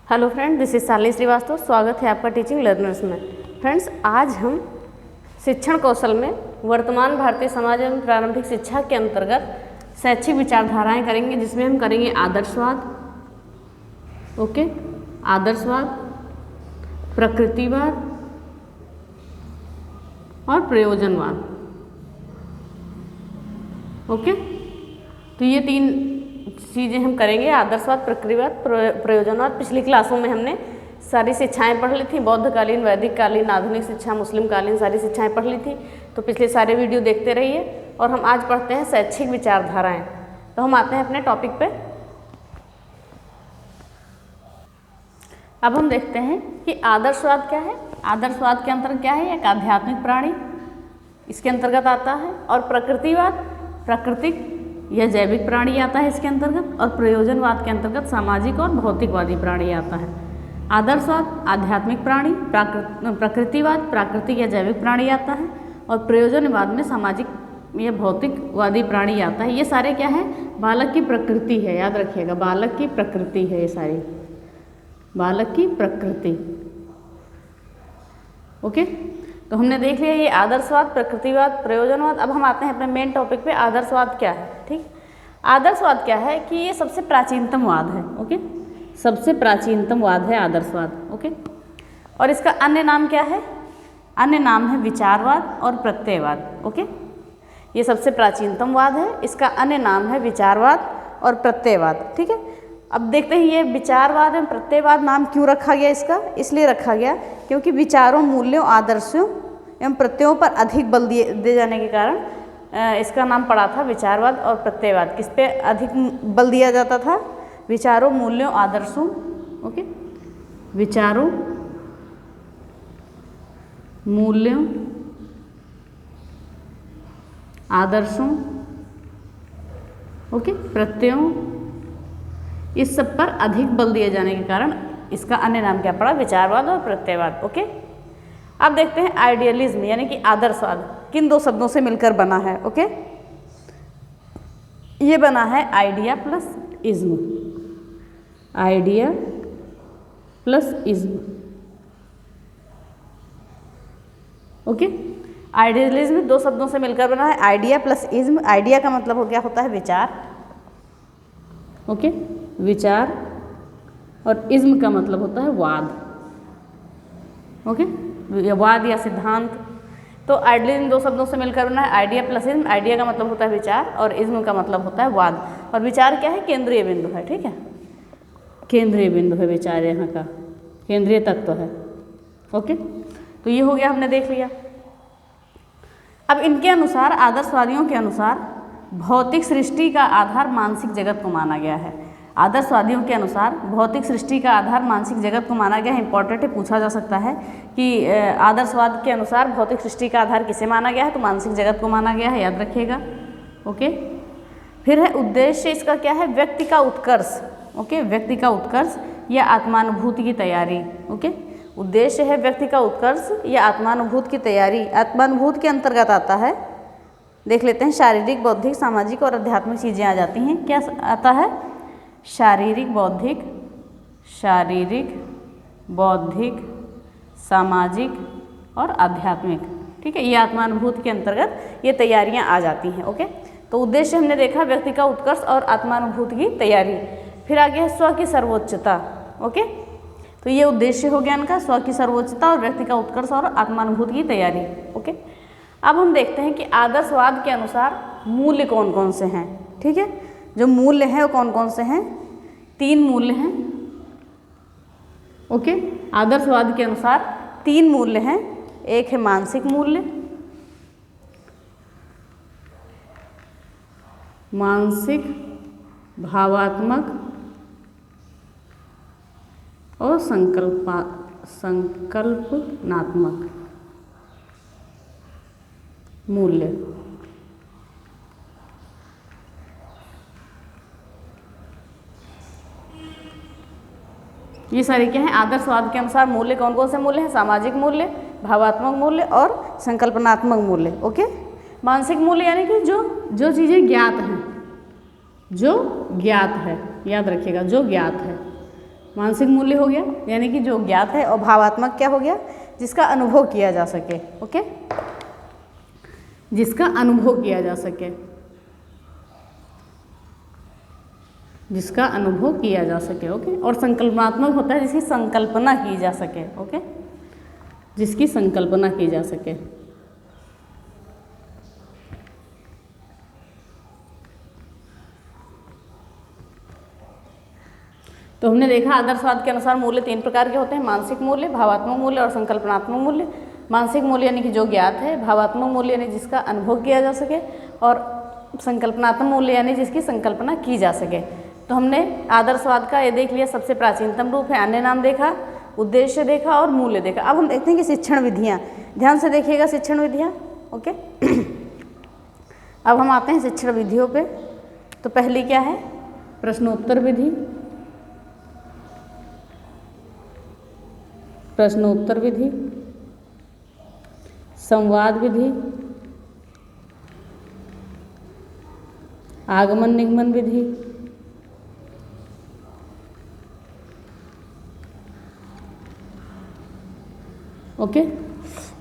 Hello friend, this is Shalini Srivastava. स्वागत है आपका टीचिंग लर्नर्स में। फ्रेंड्स, आज हम शिक्षण कौशल में वर्तमान भारतीय समाज एवं प्रारंभिक शिक्षा के अंतर्गत शैक्षिक विचारधाराएं करेंगे, जिसमें हम करेंगे आदर्शवाद, ओके, आदर्शवाद, प्रकृतिवाद और प्रयोजनवाद। ओके, तो ये तीन चीज़ें हम करेंगे, आदर्शवाद, प्रकृतिवाद, प्रयोजनवाद। पिछली क्लासों में हमने सारी शिक्षाएं पढ़ ली थी, बौद्धकालीन, वैदिक कालीन, आधुनिक शिक्षा, मुस्लिम कालीन, सारी शिक्षाएं पढ़ ली थी। तो पिछले सारे वीडियो देखते रहिए। और हम आज पढ़ते हैं शैक्षिक विचारधाराएं। तो हम आते हैं अपने टॉपिक पे। अब हम देखते हैं कि आदर्शवाद क्या है। आदर्शवाद के अंतर्गत क्या है? एक आध्यात्मिक प्राणी इसके अंतर्गत आता है। और प्रकृतिवाद, प्राकृतिक यह जैविक प्राणी आता है इसके अंतर्गत। और प्रयोजनवाद के अंतर्गत सामाजिक और भौतिकवादी प्राणी आता है। आदर्शवाद आध्यात्मिक प्राणी, प्रकृतिवाद प्राकृतिक या जैविक प्राणी आता है। और प्रयोजनवाद में सामाजिक या भौतिकवादी प्राणी आता है। ये सारे क्या है? बालक की प्रकृति है, याद रखिएगा, बालक की प्रकृति है ये सारी, बालक की प्रकृति। ओके, तो हमने देख लिया ये आदर्शवाद, प्रकृतिवाद, प्रयोजनवाद। अब हम आते हैं अपने मेन टॉपिक पे। आदर्शवाद क्या है? ठीक, आदर्शवाद क्या है कि ये सबसे प्राचीनतम वाद है। ओके, सबसे प्राचीनतम वाद है आदर्शवाद। ओके, और इसका अन्य नाम क्या है? अन्य नाम है विचारवाद और प्रत्ययवाद। ओके, ये सबसे प्राचीनतम वाद है, इसका अन्य नाम है विचारवाद और प्रत्ययवाद। ठीक है, अब देखते हैं ये विचारवाद एवं प्रत्ययवाद नाम क्यों रखा गया इसका? इसलिए रखा गया क्योंकि विचारों, मूल्यों, आदर्शों एवं प्रत्ययों पर अधिक बल दिए जाने के कारण इसका नाम पड़ा था विचारवाद और प्रत्ययवाद। किस पे अधिक बल दिया जाता था? विचारों, मूल्यों, आदर्शों। ओके, विचारों, मूल्यों, आदर्शों, ओके, प्रत्ययों, इस सब पर अधिक बल दिए जाने के कारण इसका अन्य नाम क्या पड़ा? विचारवाद और प्रत्ययवाद। ओके, अब देखते हैं आइडियलिज्म यानी कि आदर्शवाद किन दो शब्दों से मिलकर बना है। ओके, ये बना है idea plus ism, idea plus ism. Okay, idealism दो शब्दों से मिलकर बना है, आइडिया प्लस इज्म। आइडिया का मतलब क्या होता है? विचार। ओके, विचार। और इज्म का मतलब होता है वाद। ओके, वाद या सिद्धांत। तो आइडियलिज्म दो शब्दों से मिलकर बना है, आइडिया प्लस इज्म। आइडिया का मतलब होता है विचार और इज्म का मतलब होता है वाद। और विचार क्या है? केंद्रीय बिंदु है। ठीक है, केंद्रीय बिंदु है विचार, यहाँ का केंद्रीय तत्व है। ओके, तो ये हो गया, हमने देख लिया। अब इनके अनुसार, आदर्शवादियों के अनुसार, भौतिक सृष्टि का आधार मानसिक जगत को माना गया है। आदर्शवादियों के अनुसार भौतिक सृष्टि का आधार मानसिक जगत को माना गया है। इंपॉर्टेंट है, पूछा जा सकता है कि आदर्शवाद के अनुसार भौतिक सृष्टि का आधार किसे माना गया है? तो मानसिक जगत को माना गया है, याद रखिएगा। ओके, फिर है उद्देश्य इसका क्या है? व्यक्ति का उत्कर्ष। ओके, व्यक्ति का उत्कर्ष या आत्मानुभूति की तैयारी। ओके, उद्देश्य है व्यक्ति का उत्कर्ष या आत्मानुभूति की तैयारी। आत्मानुभूति के अंतर्गत आता है, देख लेते हैं, शारीरिक, बौद्धिक, सामाजिक और आध्यात्मिक चीज़ें आ जाती हैं। क्या आता है? शारीरिक, बौद्धिक, शारीरिक, बौद्धिक, सामाजिक और आध्यात्मिक। ठीक है, ये आत्मानुभूति के अंतर्गत ये तैयारियां आ जाती हैं। ओके, तो उद्देश्य हमने देखा व्यक्ति का उत्कर्ष और आत्मानुभूति की तैयारी। फिर आगे है स्व की सर्वोच्चता। ओके, तो ये उद्देश्य हो गया इनका, स्व की सर्वोच्चता और व्यक्ति का उत्कर्ष और आत्मानुभूति की तैयारी। ओके, अब हम देखते हैं कि आदर्शवाद के अनुसार मूल्य कौन कौन से हैं। ठीक है, जो मूल्य हैं वो कौन कौन से हैं? 3 मूल्य हैं। ओके, आदर्शवाद के अनुसार 3 मूल्य हैं। एक है मानसिक मूल्य, मानसिक, भावात्मक और संकल्पनात्मक मूल्य। ये सारे क्या हैं? आदर्शवाद के अनुसार मूल्य कौन कौन से मूल्य हैं? सामाजिक मूल्य, भावात्मक मूल्य और संकल्पनात्मक मूल्य। ओके, मानसिक मूल्य यानी कि जो चीज़ें ज्ञात हैं, जो ज्ञात है, याद रखिएगा, जो ज्ञात है। मानसिक मूल्य हो गया यानी कि जो ज्ञात है, और भावात्मक क्या हो गया, जिसका अनुभव किया जा सके। ओके, जिसका अनुभव किया जा सके, जिसका अनुभव किया जा सके। ओके, और संकल्पनात्मक होता है जिसकी संकल्पना की जा सके। ओके, जिसकी संकल्पना की जा सके। तो हमने देखा आदर्शवाद के अनुसार मूल्य 3 प्रकार के होते हैं, मानसिक मूल्य, भावात्मक मूल्य और संकल्पनात्मक मूल्य। मानसिक मूल्य यानी कि जो ज्ञात है, भावात्मक मूल्य यानी जिसका अनुभव किया जा सके, और संकल्पनात्मक मूल्य यानी जिसकी संकल्पना की जा सके। तो हमने आदर्शवाद का ये देख लिया, सबसे प्राचीनतम रूप है, अन्य नाम देखा, उद्देश्य देखा और मूल्य देखा। अब हम देखते हैं कि शिक्षण विधियाँ, ध्यान से देखिएगा शिक्षण विधियाँ। ओके, अब हम आते हैं शिक्षण विधियों पे। तो पहली क्या है, प्रश्नोत्तर विधि। प्रश्नोत्तर विधि, संवाद विधि, आगमन निगमन विधि, ओके,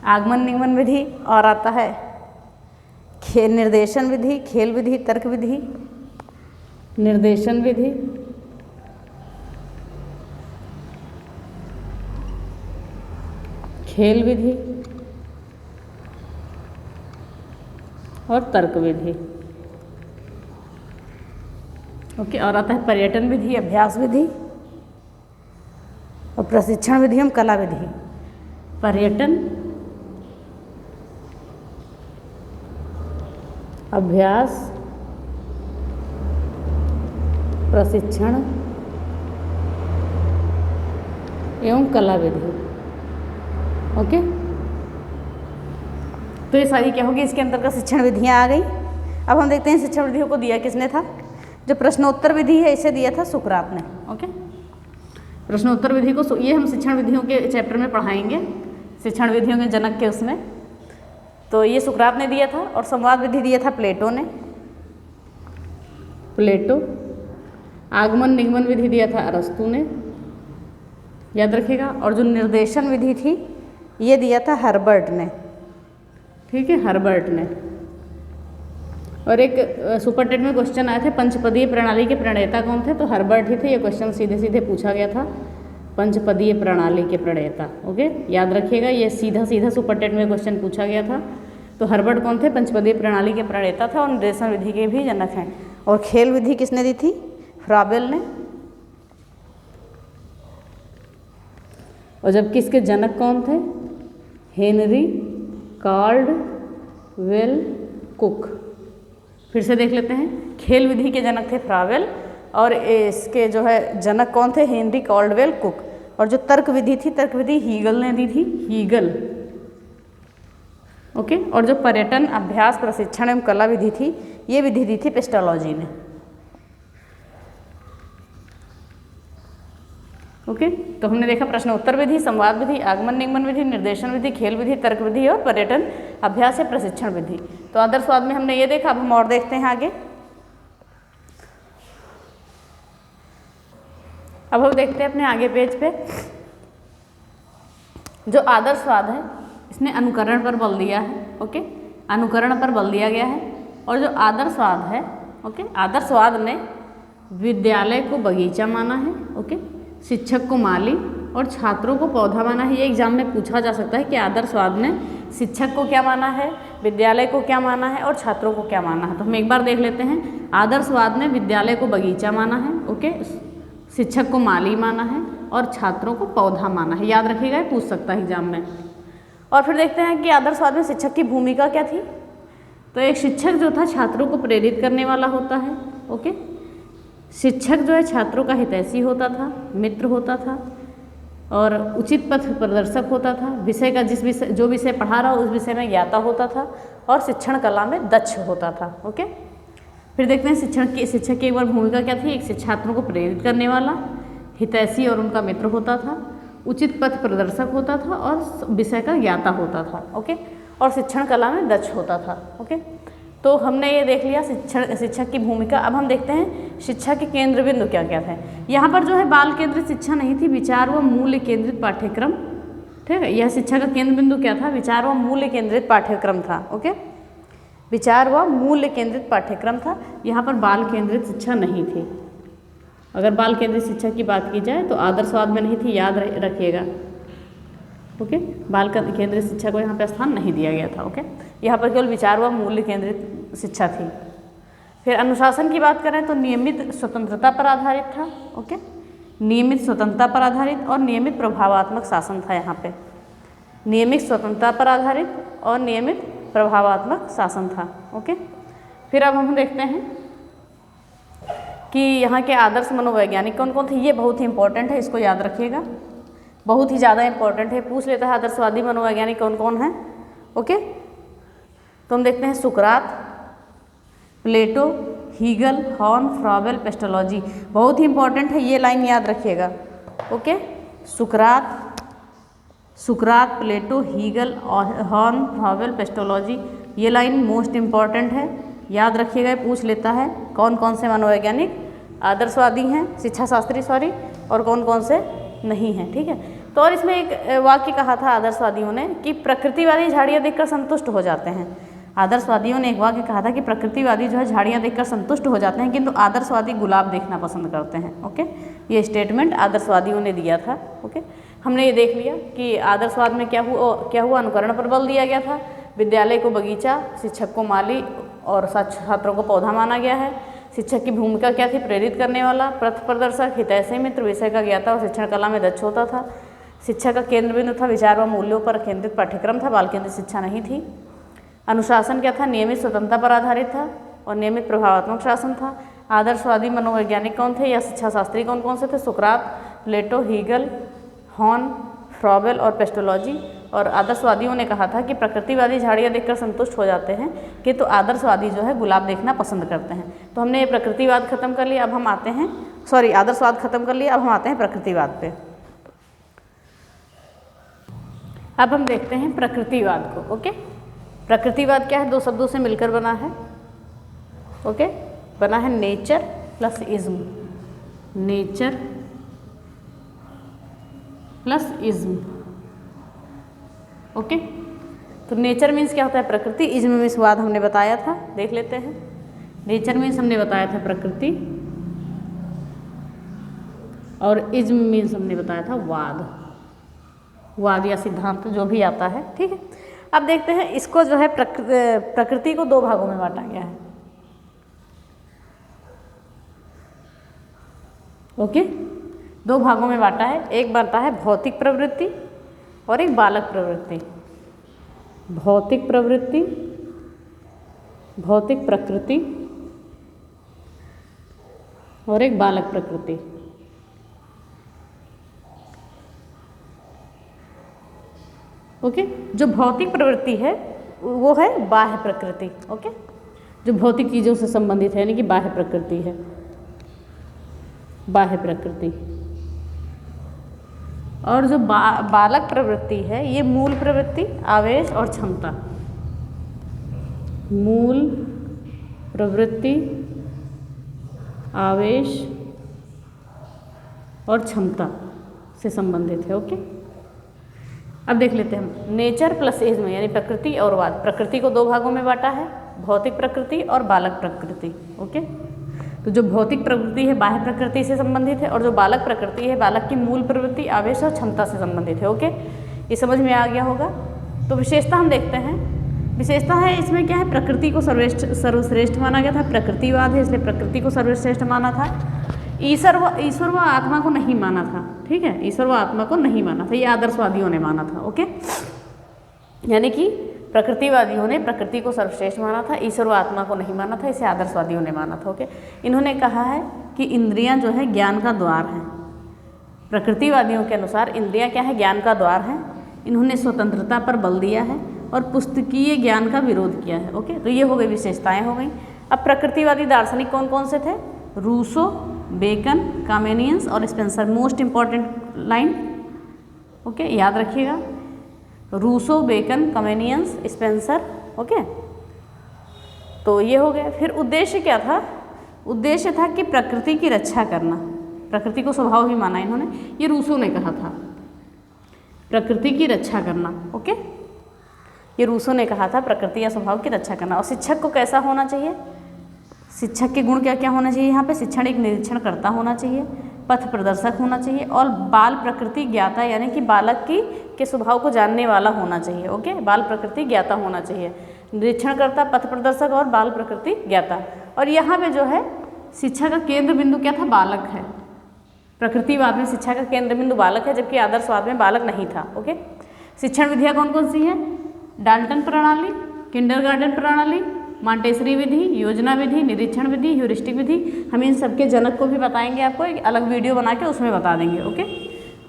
आगमन निगमन विधि, और आता है खेल निर्देशन विधि, खेल विधि, तर्क विधि, निर्देशन विधि, खेल विधि और तर्क विधि। ओके, और आता है पर्यटन विधि, अभ्यास विधि और प्रशिक्षण विधि एवं कला विधि। पर्यटन, अभ्यास, प्रशिक्षण एवं कला विधि। ओके, तो ये सारी क्या होगी, इसके अंतर्गत शिक्षण विधियाँ आ गई। अब हम देखते हैं शिक्षण विधियों को दिया किसने था। जो प्रश्नोत्तर विधि है इसे दिया था सुकरात ने। ओके, प्रश्नोत्तर विधि को ये हम शिक्षण विधियों के चैप्टर में पढ़ाएंगे, शिक्षण विधियों के जनक के उसमें। तो ये सुकरात ने दिया था, और संवाद विधि दिया था प्लेटो ने, प्लेटो। आगमन निगमन विधि दिया था अरस्तु ने, याद रखिएगा। और जो निर्देशन विधि थी ये दिया था हर्बर्ट ने, ठीक है, हर्बर्ट ने। और एक सुपर टेट में क्वेश्चन आए थे, पंचपदीय प्रणाली के प्रणेता कौन थे, तो हर्बर्ट ही थे। ये क्वेश्चन सीधे सीधे पूछा गया था, पंचपदीय प्रणाली के प्रणेता। ओके, याद रखिएगा, ये सीधा सीधा सुपर टेट में क्वेश्चन पूछा गया था। तो हर्बर्ट कौन थे, पंचपदीय प्रणाली के प्रणेता था और निर्देशन विधि के भी जनक हैं। और खेल विधि किसने दी थी, फ्राबेल ने। और जबकि इसके जनक कौन थे, हेनरी कार्डवेल कुक। फिर से देख लेते हैं, खेल विधि के जनक थे फ्राबेल, और इसके जो है जनक कौन थे, हेनरी कार्डवेल कुक। और जो तर्क विधि थी, तर्क विधि हीगल ने दी थी, हीगल। ओके, और जो पर्यटन, अभ्यास, प्रशिक्षण एवं कला विधि थी, ये विधि दी थी पेस्टोलॉजी ने। ओके, तो हमने देखा प्रश्नोत्तर विधि, संवाद विधि, आगमन निगमन विधि, निर्देशन विधि, खेल विधि, तर्क विधि और पर्यटन, अभ्यास या प्रशिक्षण विधि। तो आदर्शवाद में हमने ये देखा। अब हम और देखते हैं आगे। अब हम देखते हैं अपने आगे पेज पे, जो आदर्शवाद है इसने अनुकरण पर बल दिया है। ओके, अनुकरण पर बल दिया गया है। और जो आदर्शवाद है, ओके, आदर्शवाद ने विद्यालय को बगीचा माना है, ओके, शिक्षक को माली और छात्रों को पौधा माना है। ये एग्जाम में पूछा जा सकता है कि आदर्शवाद ने शिक्षक को क्या माना है, विद्यालय को क्या माना है और छात्रों को क्या माना है। तो हम एक बार देख लेते हैं। आदर्शवाद ने विद्यालय को बगीचा माना है, ओके, शिक्षक को माली माना है और छात्रों को पौधा माना है। याद रखिएगा, पूछ सकता है एग्जाम में। और फिर देखते हैं कि आदर्शवाद में शिक्षक की भूमिका क्या थी। तो एक शिक्षक जो था छात्रों को प्रेरित करने वाला होता है। ओके, शिक्षक जो है छात्रों का हितैषी होता था, मित्र होता था और उचित पथ प्रदर्शक होता था। विषय का जो विषय पढ़ा रहा उस विषय में ज्ञाता होता था और शिक्षण कला में दक्ष होता था। ओके, फिर देखते हैं शिक्षक की एक बार भूमिका क्या थी। एक छात्रों को प्रेरित करने वाला, हितैषी और उनका मित्र होता था, उचित पथ प्रदर्शक होता था और विषय का ज्ञाता होता था। ओके, और शिक्षण कला में दक्ष होता था। ओके, तो हमने ये देख लिया शिक्षक की भूमिका। अब हम देखते हैं शिक्षा के केंद्र बिंदु क्या क्या थे। यहाँ पर जो है बाल केंद्रित शिक्षा नहीं थी, विचार व मूल्य केंद्रित पाठ्यक्रम, ठीक है। यह शिक्षा का केंद्र बिंदु क्या था? विचार व मूल्य केंद्रित पाठ्यक्रम था। ओके, विचार व मूल्य केंद्रित पाठ्यक्रम था। यहाँ पर बाल केंद्रित शिक्षा नहीं थी। अगर बाल केंद्रित शिक्षा की बात की जाए तो आदर्शवाद में नहीं थी, याद रखिएगा। ओके, बाल केंद्रित शिक्षा को यहाँ पे स्थान नहीं दिया गया था। ओके, यहाँ पर केवल विचार व मूल्य केंद्रित शिक्षा थी। फिर अनुशासन की बात करें तो नियमित स्वतंत्रता पर आधारित था। ओके, नियमित स्वतंत्रता पर आधारित और नियमित प्रभावात्मक शासन था। यहाँ पे नियमित स्वतंत्रता पर आधारित और नियमित प्रभावात्मक शासन था। ओके, फिर अब हम देखते हैं कि यहाँ के आदर्श मनोवैज्ञानिक कौन कौन थे। ये बहुत ही इंपॉर्टेंट है, इसको याद रखिएगा, बहुत ही ज़्यादा इंपॉर्टेंट है, पूछ लेता है आदर्शवादी मनोवैज्ञानिक कौन कौन है। ओके, तो हम देखते हैं सुकरात, प्लेटो, हीगल, हॉर्न, फ्रॉबेल, पेस्टोलॉजी। बहुत ही इंपॉर्टेंट है, ये लाइन याद रखिएगा। ओके, सुकरात, प्लेटो, हीगल, हॉर्न, फ्रॉबेल, पेस्टोलॉजी, ये लाइन मोस्ट इंपॉर्टेंट है, याद रखिएगा। पूछ लेता है कौन कौन से मनोवैज्ञानिक आदर्शवादी हैं, शिक्षा शास्त्री सॉरी, और कौन कौन से नहीं हैं। ठीक है, तो और इसमें एक वाक्य कहा था आदर्शवादियों ने कि प्रकृतिवादी झाड़ियाँ देखकर संतुष्ट हो जाते हैं। आदर्शवादियों ने एक वाक्य कहा था कि प्रकृतिवादी जो है झाड़ियाँ देखकर संतुष्ट हो जाते हैं, किंतु आदर्शवादी गुलाब देखना पसंद करते हैं। ओके, ये स्टेटमेंट आदर्शवादियों ने दिया था। ओके, हमने ये देख लिया कि आदर्शवाद में क्या हुआ, अनुकरण पर बल दिया गया था, विद्यालय को बगीचा, शिक्षक को माली और छात्रों को पौधा माना गया है। शिक्षक की भूमिका क्या थी? प्रेरित करने वाला, पथ प्रदर्शक, हितैषी मित्र, विषय का ज्ञाता और शिक्षण कला में दक्ष होता था। शिक्षा का केंद्र बिंदु था, विचार व मूल्यों पर केंद्रित पाठ्यक्रम था, बाल केंद्रित शिक्षा नहीं थी। अनुशासन क्या था? नियमित स्वतंत्रता पर आधारित था और नियमित प्रभावात्मक शासन था। आदर्शवादी मनोवैज्ञानिक कौन थे या शिक्षा शास्त्री कौन कौन से थे? सुकरात, प्लेटो, हीगल, हॉर्न, फ्रॉबेल और पेस्टोलॉजी। और आदर्शवादियों ने कहा था कि प्रकृतिवादी झाड़ियाँ देखकर संतुष्ट हो जाते हैं, कि तो आदर्शवादी जो है गुलाब देखना पसंद करते हैं। तो हमने ये प्रकृतिवाद खत्म कर लिया, अब हम आते हैं आदर्शवाद खत्म कर लिया, अब हम आते हैं प्रकृतिवाद पे। अब हम देखते हैं प्रकृतिवाद को। ओके, प्रकृतिवाद क्या है? दो शब्दों से मिलकर बना है। ओके, बना है nature plus ism, nature plus ism. Okay, तो नेचर मीन्स क्या होता है? प्रकृति। इज्म मीन्स वाद, हमने बताया था, देख लेते हैं। नेचर मीन्स हमने बताया था प्रकृति, और इज्म मीन्स हमने बताया था वाद या सिद्धांत, जो भी आता है। ठीक है, अब देखते हैं इसको जो है प्रकृति को दो भागों में बांटा गया है। ओके, दो भागों में बांटा है। एक बांटा है भौतिक प्रवृत्ति और एक बालक प्रवृत्ति। भौतिक प्रवृत्ति, भौतिक प्रकृति और एक बालक प्रकृति। ओके, जो भौतिक प्रवृत्ति है वो है बाह्य प्रकृति। ओके, जो भौतिक चीज़ों से संबंधित है, यानी कि बाह्य प्रकृति है, बाह्य प्रकृति। और जो बालक प्रवृत्ति है ये मूल प्रवृत्ति, आवेश और क्षमता, मूल प्रवृत्ति, आवेश और क्षमता से संबंधित है। ओके, अब देख लेते हैं हम नेचर प्लस इज्म, यानी प्रकृति और वाद। प्रकृति को दो भागों में बांटा है, भौतिक प्रकृति और बालक प्रकृति। ओके, तो जो भौतिक प्रकृति है बाह्य प्रकृति से संबंधित है, और जो बालक प्रकृति है बालक की मूल प्रवृत्ति, आवेश और क्षमता से संबंधित है। ओके, ये समझ में आ गया होगा। तो विशेषता हम देखते हैं। विशेषता है इसमें क्या है? प्रकृति को सर्वश्रेष्ठ माना गया था, प्रकृतिवाद है इसलिए प्रकृति को सर्वश्रेष्ठ माना था। ईश्वर व आत्मा को नहीं माना था। ठीक है, ईश्वर व आत्मा को नहीं माना था, ये आदर्शवादियों ने माना था। ओके, यानी कि प्रकृतिवादियों ने प्रकृति को सर्वश्रेष्ठ माना था, ईश्वर व आत्मा को नहीं माना था, इसे आदर्शवादियों ने माना था। ओके, इन्होंने कहा है कि इंद्रियां जो है ज्ञान का द्वार हैं। प्रकृतिवादियों के अनुसार इंद्रियां क्या है? ज्ञान का द्वार है। इन्होंने स्वतंत्रता पर बल दिया है और पुस्तकीय ज्ञान का विरोध किया है। ओके, तो ये हो गई, विशेषताएं हो गई। अब प्रकृतिवादी दार्शनिक कौन कौन से थे? रूसो, बेकन, कामेनियंस और Spencer. Most important line, okay, याद रखिएगा। Rousseau, Bacon, Comenius, Spencer. Okay, तो ये हो गया। फिर उद्देश्य क्या था? उद्देश्य था कि प्रकृति की रक्षा करना। प्रकृति को स्वभाव ही माना इन्होंने, ये रूसो ने कहा था, प्रकृति की रक्षा करना। ओके, ये रूसो ने कहा था प्रकृति या स्वभाव की रक्षा करना। और शिक्षक को कैसा होना चाहिए? शिक्षक के गुण क्या क्या होना चाहिए यहाँ पे? शिक्षण एक निरीक्षणकर्ता होना चाहिए, पथ प्रदर्शक होना चाहिए और बाल प्रकृति ज्ञाता यानी कि बालक के स्वभाव को जानने वाला होना चाहिए। ओके, बाल प्रकृति ज्ञाता होना चाहिए, निरीक्षणकर्ता, पथ प्रदर्शक और बाल प्रकृति ज्ञाता। और यहाँ पे जो है शिक्षा का केंद्र बिंदु क्या था? बालक है। प्रकृतिवाद में शिक्षा का केंद्र बिंदु बालक है, जबकि आदर्शवाद में बालक नहीं था। ओके, शिक्षण विधियाँ कौन कौन सी हैं? डाल्टन प्रणाली, किंडरगार्टन प्रणाली, मॉन्टेसरी विधि, योजना विधि, निरीक्षण विधि, ह्यूरिस्टिक विधि। हम इन सबके जनक को भी बताएंगे, आपको एक अलग वीडियो बना के उसमें बता देंगे। ओके,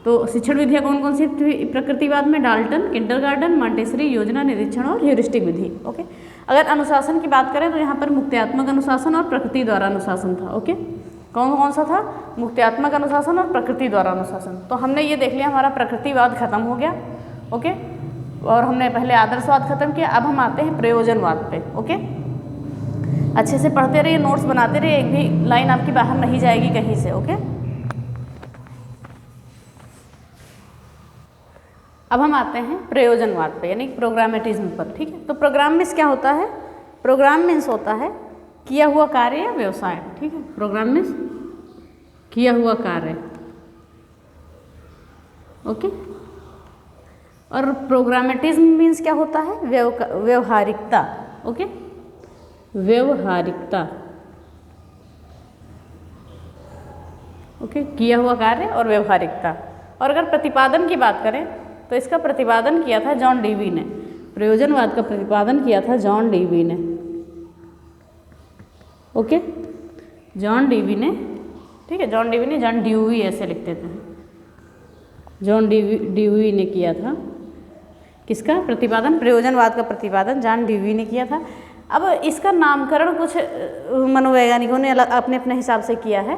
तो शिक्षण विधियाँ कौन कौन सी प्रकृतिवाद में? डाल्टन, किंडरगार्टन, मॉन्टेसरी, योजना, निरीक्षण और ह्यूरिस्टिक विधि। ओके, अगर अनुशासन की बात करें तो यहाँ पर मुक्त्यात्मक अनुशासन और प्रकृति द्वारा अनुशासन था। ओके, कौन कौन सा था? मुक्त्यात्मक अनुशासन और प्रकृति द्वारा अनुशासन। तो हमने ये देख लिया, हमारा प्रकृतिवाद खत्म हो गया। ओके, और हमने पहले आदर्शवाद खत्म किया। अब हम आते हैं प्रयोजनवाद पे। ओके, अच्छे से पढ़ते रहिए, नोट्स बनाते रहिए, एक भी लाइन आपकी बाहर नहीं जाएगी कहीं से। ओके, अब हम आते हैं प्रयोजनवाद पे यानी प्रोग्रामेटिज्म पर। ठीक है, तो प्रोग्राम मीन्स क्या होता है? प्रोग्राम मीन्स होता है किया हुआ कार्य या व्यवसाय। ठीक है, प्रोग्राम मीन्स किया हुआ कार्य। ओके, और प्रोग्रामेटिज्म मीन्स क्या होता है? व्यवहारिकता। ओके, व्यवहारिकता। ओके, किया हुआ कार्य और व्यवहारिकता। और अगर प्रतिपादन की बात करें तो इसका प्रतिपादन किया था जॉन डेवी ने। प्रयोजनवाद का प्रतिपादन किया था जॉन डेवी ने। ओके, जॉन डेवी ने। ठीक है, जॉन डेवी ने, जॉन ड्यूवी ऐसे लिखते थे। जॉन ड्यूवी ने किया था किसका प्रतिपादन? प्रयोजनवाद का प्रतिपादन जॉन ड्यूवी ने किया था। अब इसका नामकरण कुछ मनोवैज्ञानिकों ने अलग अपने अपने हिसाब से किया है।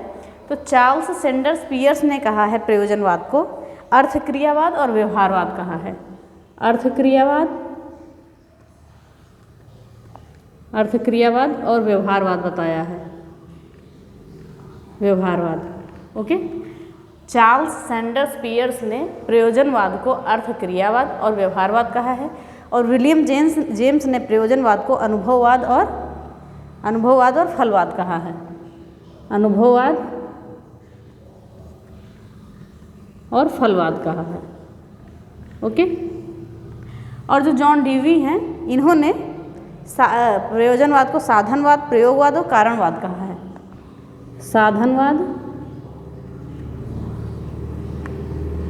तो चार्ल्स सैंडर्स पियर्स ने कहा है प्रयोजनवाद को अर्थक्रियावाद और व्यवहारवाद कहा है। अर्थक्रियावाद और व्यवहारवाद बताया है। व्यवहारवाद। ओके, चार्ल्स सैंडर्स पियर्स ने प्रयोजनवाद को अर्थक्रियावाद और व्यवहारवाद कहा है और विलियम जेम्स ने प्रयोजनवाद को अनुभववाद और फलवाद कहा है। अनुभववाद और फलवाद कहा है। ओके, और जो जॉन ड्यूवी हैं इन्होंने प्रयोजनवाद को साधनवाद, प्रयोगवाद और कारणवाद कहा है। साधनवाद,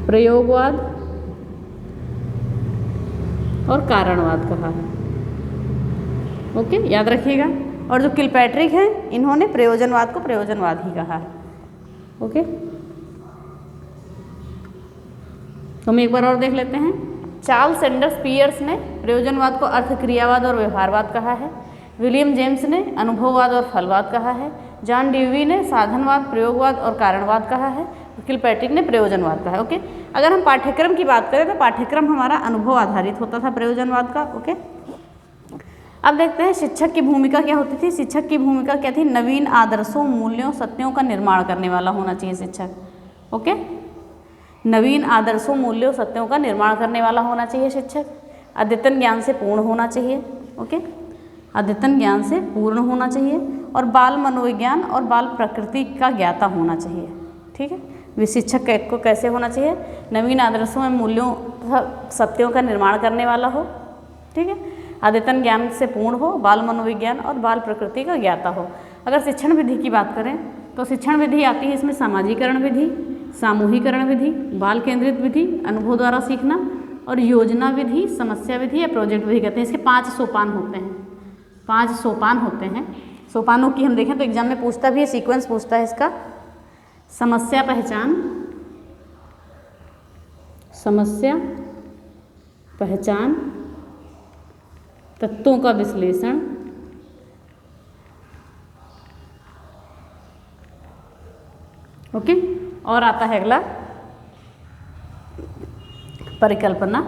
प्रयोगवाद और कारणवाद कहा है। ओके, याद रखिएगा। और जो किलपैट्रिक हैं इन्होंने प्रयोजनवाद को प्रयोजनवाद ही कहा है। ओके, तो हम एक बार और देख लेते हैं। चार्ल्स सैंडर्स पियर्स ने प्रयोजनवाद को अर्थक्रियावाद और व्यवहारवाद कहा है। विलियम जेम्स ने अनुभववाद और फलवाद कहा है। जॉन ड्यूवी ने साधनवाद, प्रयोगवाद और कारणवाद कहा है। किलपैट्रिक ने प्रयोजनवाद कहा है। ओके, अगर हम पाठ्यक्रम की बात करें तो पाठ्यक्रम हमारा अनुभव आधारित होता था प्रयोजनवाद का। ओके, अब देखते हैं शिक्षक की भूमिका क्या होती थी। शिक्षक की भूमिका क्या थी? नवीन आदर्शों, मूल्यों, सत्यों का निर्माण करने वाला होना चाहिए शिक्षक। ओके, नवीन आदर्शों, मूल्यों, सत्यों का निर्माण करने वाला होना चाहिए शिक्षक। अद्यतन ज्ञान से पूर्ण होना चाहिए। ओके, अद्यतन ज्ञान से पूर्ण होना चाहिए और बाल मनोविज्ञान और बाल प्रकृति का ज्ञाता होना चाहिए। ठीक है, शिक्षक को कैसे होना चाहिए? नवीन आदर्शों में मूल्यों तथा सत्यों का निर्माण करने वाला हो। ठीक है, अद्यतन ज्ञान से पूर्ण हो, बाल मनोविज्ञान और बाल प्रकृति का ज्ञाता हो। अगर शिक्षण विधि की बात करें तो शिक्षण विधि आती है इसमें सामाजिकरण विधि, सामूहिकरण विधि, बाल केंद्रित विधि, अनुभव द्वारा सीखना और योजना विधि, समस्या विधि या प्रोजेक्ट विधि कहते हैं। इसके 5 सोपान होते हैं। 5 सोपान होते हैं। सोपानों की हम देखें तो एग्जाम में पूछता भी है, सीक्वेंस पूछता है इसका। समस्या पहचान, समस्या पहचान, तत्वों का विश्लेषण, ओके, और आता है अगला परिकल्पना।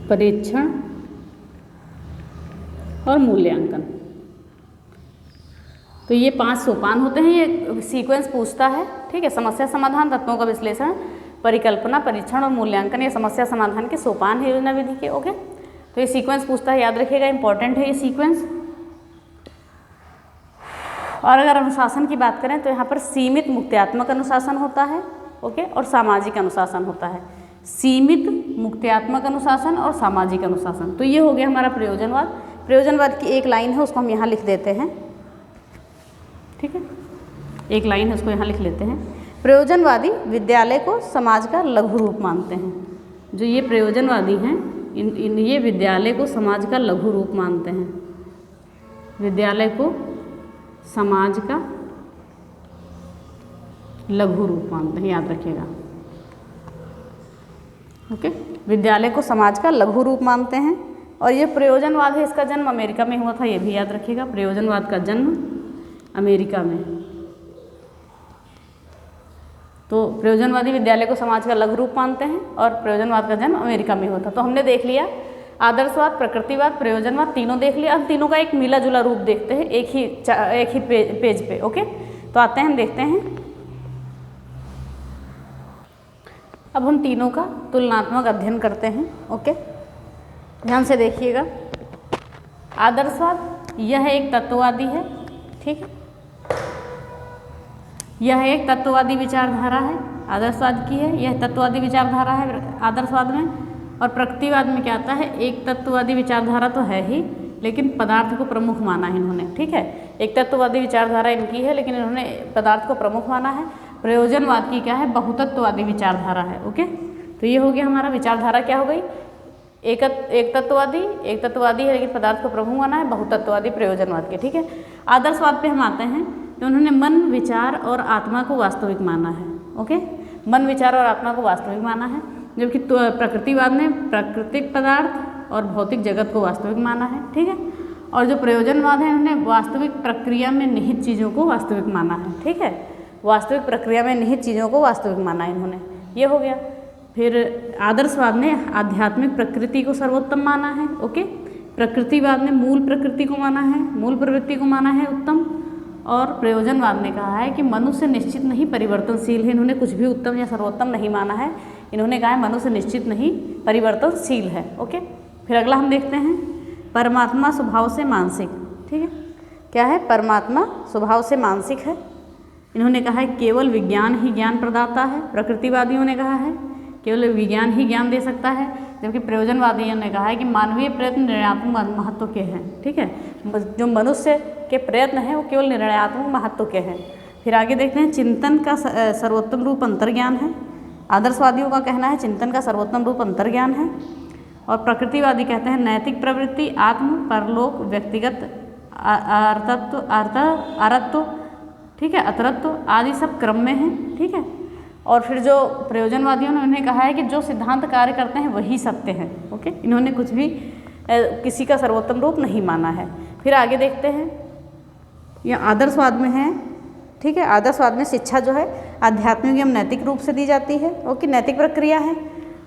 परीक्षण और मूल्यांकन। तो ये 5 सोपान होते हैं, ये सीक्वेंस पूछता है, ठीक है। समस्या समाधान, तत्वों का विश्लेषण, परिकल्पना, परीक्षण और मूल्यांकन, ये समस्या समाधान के सोपान है योजना विधि के। ओके, तो ये सीक्वेंस पूछता है, याद रखिएगा, इंपॉर्टेंट है ये सीक्वेंस। और अगर अनुशासन की बात करें तो यहाँ पर सीमित मुक्त्यात्मक अनुशासन होता है, ओके, और सामाजिक अनुशासन होता है। सीमित मुक्त्यात्मक अनुशासन और सामाजिक अनुशासन। तो ये हो गया हमारा प्रयोजनवाद। प्रयोजनवाद की एक लाइन है, उसको हम यहाँ लिख देते हैं, ठीक है, एक लाइन है, उसको यहाँ लिख लेते हैं। प्रयोजनवादी विद्यालय को समाज का लघु रूप मानते हैं। जो ये प्रयोजनवादी हैं, ये विद्यालय को समाज का लघु रूप मानते हैं। विद्यालय को समाज का लघु रूप मानते हैं, याद रखिएगा। ओके, विद्यालय को समाज का लघु रूप मानते हैं। और ये प्रयोजनवाद है, इसका जन्म अमेरिका में हुआ था, ये भी याद रखिएगा। प्रयोजनवाद का जन्म अमेरिका में। तो प्रयोजनवादी विद्यालय को समाज का लघु रूप मानते हैं और प्रयोजनवाद का जन्म अमेरिका में हुआ था। तो हमने देख लिया आदर्शवाद, प्रकृतिवाद, प्रयोजनवाद, तीनों देख लिया। अब तीनों का एक मिला जुला रूप देखते हैं एक ही पेज पे। ओके, तो आते हैं, हम देखते हैं। अब हम तीनों का तुलनात्मक अध्ययन करते हैं। ओके, ध्यान से देखिएगा। आदर्शवाद यह एक तत्ववादी है, ठीक है, यह एक तत्ववादी विचारधारा है, आदर्शवाद की है, यह तत्ववादी विचारधारा है आदर्शवाद में। और प्रकृतिवाद में क्या आता है, एक तत्ववादी विचारधारा तो है ही, लेकिन पदार्थ को प्रमुख माना है इन्होंने, ठीक है। एक तत्ववादी विचारधारा इनकी है, लेकिन इन्होंने पदार्थ को प्रमुख माना है। प्रयोजनवाद की क्या है, बहुतत्ववादी विचारधारा है। ओके, तो ये हो गया हमारा विचारधारा, क्या हो गई, एक तत्ववादी है लेकिन पदार्थ को प्रमुख माना है, बहुतत्ववादी प्रयोजनवाद के, ठीक है। आदर्शवाद पे हम आते हैं, तो उन्होंने मन, विचार और आत्मा को वास्तविक माना है। ओके, मन, विचार और आत्मा को वास्तविक माना है। जबकि प्रकृतिवाद ने प्राकृतिक पदार्थ और भौतिक जगत को वास्तविक माना है, ठीक है। और जो प्रयोजनवाद है, उन्होंने वास्तविक प्रक्रिया में निहित चीज़ों को वास्तविक माना है, ठीक है। वास्तविक प्रक्रिया में निहित चीज़ों को वास्तविक माना है इन्होंने, ये हो गया। फिर आदर्शवाद ने आध्यात्मिक प्रकृति को सर्वोत्तम माना है। ओके, प्रकृतिवाद ने मूल प्रकृति को माना है, मूल प्रवृत्ति को माना है उत्तम। और प्रयोजनवाद ने कहा है कि मनुष्य निश्चित नहीं परिवर्तनशील है। इन्होंने कुछ भी उत्तम या सर्वोत्तम नहीं माना है, इन्होंने कहा है मनुष्य निश्चित नहीं परिवर्तनशील है। ओके, फिर अगला हम देखते हैं, परमात्मा स्वभाव से मानसिक, ठीक है। क्या है, परमात्मा स्वभाव से मानसिक है। इन्होंने कहा है केवल विज्ञान ही ज्ञान प्रदाता है। प्रकृतिवादियों ने कहा है केवल विज्ञान ही ज्ञान दे सकता है, जबकि प्रयोजनवादियों ने कहा है कि मानवीय प्रयत्न निर्णयात्मक महत्व के हैं, ठीक है। जो मनुष्य के प्रयत्न हैं वो केवल निर्णयात्मक महत्व के हैं। फिर आगे देखते हैं, चिंतन का सर्वोत्तम रूप अंतर्ज्ञान है। आदर्शवादियों का कहना है चिंतन का सर्वोत्तम रूप अंतर्ज्ञान है। और प्रकृतिवादी कहते हैं नैतिक प्रवृत्ति, आत्म, परलोक, व्यक्तिगत अरत्व, ठीक है, अतरत्व आदि सब क्रम में है, ठीक है। और फिर जो प्रयोजनवादियों ने उन्हें कहा है कि जो सिद्धांत कार्य करते हैं वही सत्य है। ओके, इन्होंने कुछ भी किसी का सर्वोत्तम रूप नहीं माना है। फिर आगे देखते हैं, यह आदर्शवाद में है, ठीक है। आदर्शवाद में शिक्षा जो है आध्यात्मिक एवं नैतिक रूप से दी जाती है। ओके, नैतिक प्रक्रिया है।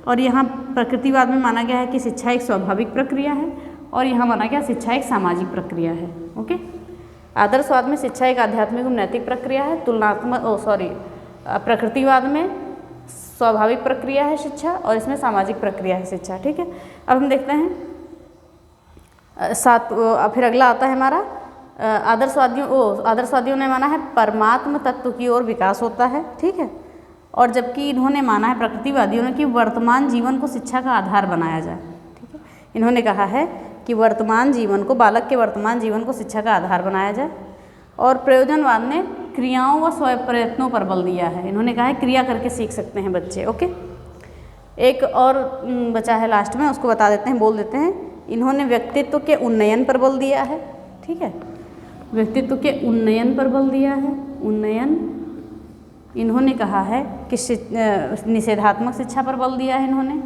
और यहाँ प्रकृतिवाद में माना गया है कि शिक्षा एक स्वाभाविक प्रक्रिया है, और यहाँ माना गया शिक्षा एक सामाजिक प्रक्रिया है। ओके, आदर्शवाद में शिक्षा एक आध्यात्मिक एवं नैतिक प्रक्रिया है, प्रकृतिवाद में स्वाभाविक प्रक्रिया है शिक्षा, और इसमें सामाजिक प्रक्रिया है शिक्षा, ठीक है। अब हम देखते हैं फिर अगला आता है हमारा आदर्शवादियों ने माना है परमात्म तत्व की ओर विकास होता है, ठीक है। और जबकि इन्होंने माना है प्रकृतिवादियों ने कि वर्तमान जीवन को शिक्षा का आधार बनाया जाए, ठीक है। इन्होंने कहा है कि वर्तमान जीवन को, बालक के वर्तमान जीवन को शिक्षा का आधार बनाया जाए। और प्रयोजनवाद ने क्रियाओं व स्वयं प्रयत्नों पर बल दिया है। इन्होंने कहा है क्रिया करके सीख सकते हैं बच्चे। ओके, एक और बचा है लास्ट में, उसको बता देते हैं, बोल देते हैं। इन्होंने व्यक्तित्व के उन्नयन पर बल दिया है, ठीक है। व्यक्तित्व के उन्नयन पर बल दिया है, उन्नयन। इन्होंने कहा है कि निषेधात्मक शिक्षा पर बल दिया है, इन्होंने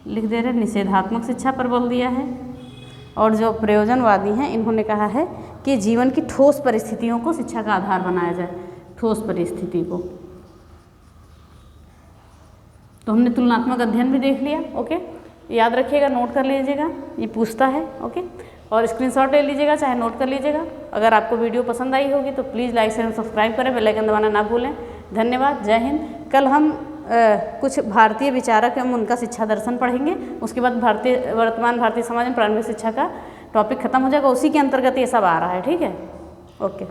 लिख दे रहे, निषेधात्मक शिक्षा पर बल दिया है। और जो प्रयोजनवादी हैं इन्होंने कहा है कि जीवन की ठोस परिस्थितियों को शिक्षा का आधार बनाया जाए, ठोस परिस्थिति को। तो हमने तुलनात्मक अध्ययन भी देख लिया। ओके, याद रखिएगा, नोट कर लीजिएगा, ये पूछता है। ओके, और स्क्रीनशॉट ले लीजिएगा, चाहे नोट कर लीजिएगा। अगर आपको वीडियो पसंद आई होगी तो प्लीज़ लाइक शेयर सब्सक्राइब करें, बेल आइकन दबाना ना भूलें। धन्यवाद, जय हिंद। कल हम कुछ भारतीय विचारक एवं उनका शिक्षा दर्शन पढ़ेंगे, उसके बाद वर्तमान भारतीय समाज में प्रारंभिक शिक्षा का टॉपिक खत्म हो जाएगा, उसी के अंतर्गत ये सब आ रहा है। ठीक है, ओके।